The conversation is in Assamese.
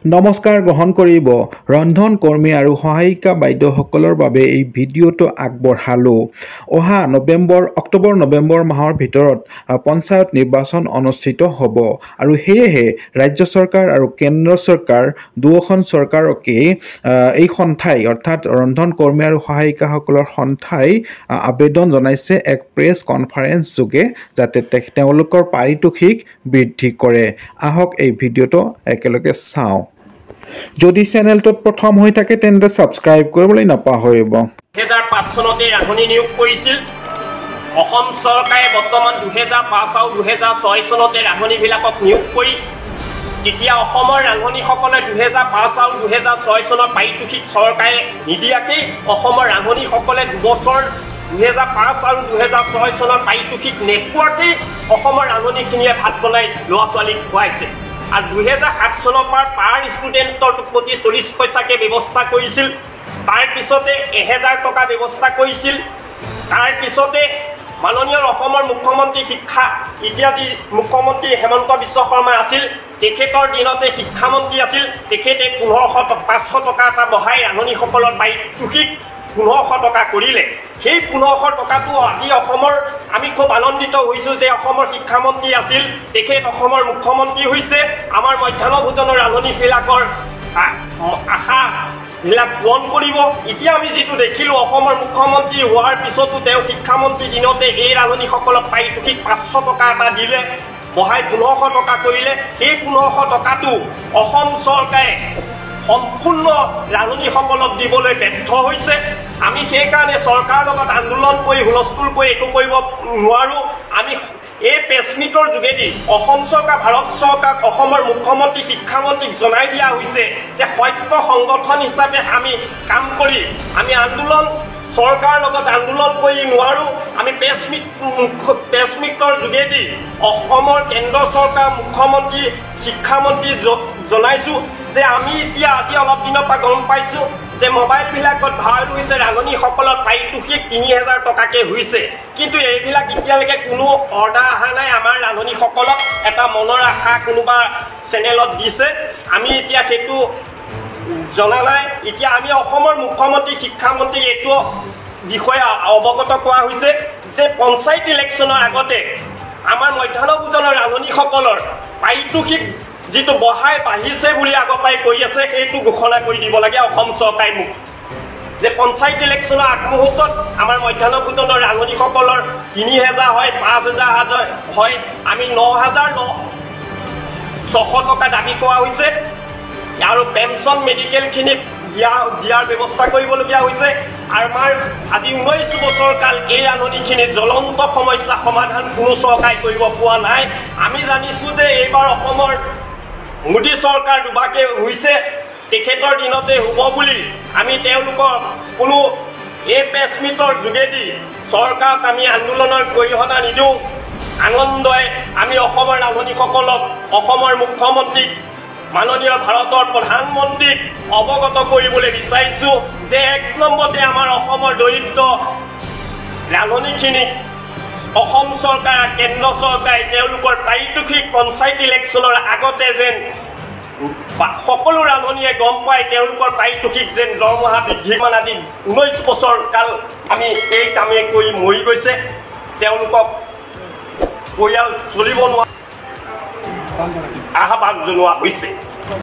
নমস্কাৰ গ্ৰহণ কৰিব ৰন্ধন কৰ্মী আৰু সহায়িকা বাইদেউসকলৰ বাবে এই ভিডিঅ'টো আগবঢ়ালো অহা অক্টোবৰ নৱেম্বৰ মাহৰ ভিতৰত পঞ্চায়ত নিৰ্বাচন অনুষ্ঠিত হ'ব আৰু সেয়েহে ৰাজ্য চৰকাৰ আৰু কেন্দ্ৰ চৰকাৰ দুয়োখন চৰকাৰকে এই সন্থাই অৰ্থাৎ ৰন্ধন কৰ্মী আৰু সহায়িকাসকলৰ সন্থাই আবেদন জনাইছে এক প্ৰেছ কনফাৰেন্স যোগে যাতে তেওঁলোকৰ পাৰিতোষিক বৃদ্ধি কৰে আহক এই ভিডিঅ'টো একেলগে চাওঁ যদি চ্যানেলটোত প্ৰথম হৈ থাকে তেন্তে সাবস্ক্ৰাইব কৰিবলৈ নাপাহৰিব 2005 চনতে ৰান্ধনি নিয়োগ কৰিছিল অসম চৰকাৰে বৰ্তমান 2005 আৰু 2006 চনতে ৰান্ধনিবিলাকক নিয়োগ কৰি তেতিয়া অসমৰ ৰান্ধনিসকলে 2005 আৰু 2006 চনৰ পাৰিতোষিক চৰকাৰে নিদিয়াকে অসমৰ ৰান্ধনিসকলে দুবছৰ 2005 আৰু 2006 চনৰ পাৰিতোষিক নেটৱৰ্কে অসমৰ ৰান্ধনিখিনিয়ে ভাত বনাই ল'ৰা ছোৱালীক খুৱাইছে আৰ 2007 চনৰ পৰা পাৰ ষ্টুডেন্টৰ প্ৰতি 40 পইচাকে ব্যৱস্থা কৰিছিল তাৰ পিছতে 1000 টকা ব্যৱস্থা কৰিছিল তাৰ পিছতে মাননীয় অসমৰ মুখ্যমন্ত্ৰী শিক্ষা ইত্যাদি মুখ্যমন্ত্ৰী হেমন্ত বিশ্ব শৰ্মা আছিল তেখেতৰ দিনতে শিক্ষামন্ত্ৰী আছিল তেখেতে 500 টকা এটা বহাই ৰান্ধনিসকলৰ পাৰিতোষিক 1500 টকা কৰিলে সেই 1500 টকাটো আজি অসমৰ আমি খুব আনন্দিত হৈছো যে অসমৰ শিক্ষামন্ত্ৰী আছিল তেখেত অসমৰ মুখ্যমন্ত্ৰী হৈছে আমাৰ মধ্যাহ্ন ভোজনৰ ৰান্ধনিবিলাকৰ আশা বিলাক পূৰণ কৰিব এতিয়া আমি যেটো দেখিলো অসমৰ মুখ্যমন্ত্ৰী হোৱাৰ পিছতো তেওঁ শিক্ষামন্ত্ৰী দিনতে এই ৰান্ধনিসকলক পাৰিতোষিক 500 টকা এটা দিলে বহাই 1500 টকা কৰিলে সেই 1500 টকাটো অসম চৰকাৰে সম্পূৰ্ণ ৰান্ধনিসকলক দিবলৈ ব্যৰ্থ হৈছে আমি সেই কাৰণে চৰকাৰৰ লগত আন্দোলন কৰি হুলস্থুল কৰি একো কৰিব নোৱাৰো আমি এই প্ৰেছমিটৰ যোগেদি অসম চৰকাৰ ভাৰত চৰকাৰ অসমৰ মুখ্যমন্ত্ৰী শিক্ষামন্ত্ৰীক জনাই দিয়া হৈছে যে সত্য সংগঠন হিচাপে আমি কাম কৰি আমি আন্দোলন চৰকাৰৰ লগত আন্দোলন কৰি নোৱাৰো আমি প্ৰেছমিটৰ যোগেদি অসমৰ কেন্দ্ৰ চৰকাৰ মুখ্যমন্ত্ৰী শিক্ষামন্ত্ৰী জনাইছো যে আমি এতিয়া আজি অলপ দিনৰ পৰা গম পাইছো যে মোবাইল বিলাকত ভাইৰেল হৈছে ৰান্ধনিসকলৰ পাৰিতোষিক 3000 টকাকে হৈছে কিন্তু এইবিলাক এতিয়ালৈকে কোনো অৰ্ডাৰ অহা নাই আমাৰ ৰান্ধনিসকলক এটা মনৰ আশা কোনোবা চেনেলত দিছে আমি এতিয়া সেইটো জনা নাই এতিয়া আমি অসমৰ মুখ্যমন্ত্ৰী শিক্ষামন্ত্ৰী এইটো বিষয়ে অৱগত কৰা হৈছে যে পঞ্চায়ত ইলেকশ্যনৰ আগতে আমাৰ মধ্যাহ্ন ভোজনৰ ৰান্ধনিসকলৰ পাৰিতোষিক যেটো বহাই বাঢ়িছে বুলি আগপাই কৈ আছে এইটো ঘোষণা কৰি দিব লাগে অসম চৰকাৰে মোক যে পঞ্চায়ত ইলেকশ্যনৰ আগমুহূৰ্তত আমাৰ মধ্যাহ্ন ভোজনৰ ৰান্ধনিসকলৰ 3000 হয় 5000 হয় আমি 9600 টকা দাবী কৰা হৈছে আৰু পেনশন মেডিকেলখিনি দিয়াৰ ব্যৱস্থা কৰিবলগীয়া হৈছে আৰু আমাৰ আজি 19 বছৰ কাল এই ৰান্ধনিখিনি জ্বলন্ত সমস্যা সমাধান কোনো চৰকাৰে কৰিব পোৱা নাই আমি জানিছো যে এইবাৰ অসমৰ মোদী চৰকাৰ দুবাকে হৈছে তেখেতৰ দিনতে হ'ব বুলি আমি তেওঁলোকৰ কোনো এই প্ৰেছমিটৰ যোগেদি চৰকাৰক আমি আন্দোলনৰ গৰিহণা নিদিওঁ আনন্দই আমি অসমৰ ৰান্ধনিসকলক অসমৰ মুখ্যমন্ত্ৰীক মাননীয় ভাৰতৰ প্ৰধানমন্ত্ৰীক অৱগত কৰিবলৈ বিচাৰিছো যে এক নম্বৰতে আমাৰ অসমৰ দৰিদ্ৰ ৰান্ধনিখিনিক অসম চৰকাৰ কেন্দ্ৰ চৰকাৰে তেওঁলোকৰ পাৰিতোষিক পঞ্চায়ত ইলেকশ্যনৰ আগতে যেন সকলো ৰান্ধনিয়ে গম পায় তেওঁলোকৰ পাৰিতোষিক যেন দৰমহা বৃদ্ধি মান আদি 19 বছৰ কাল আমি এই কামে কৰি মৰি গৈছে তেওঁলোকক পৰিয়াল চলিব নোৱাৰা আহ্বান জনোৱা হৈছে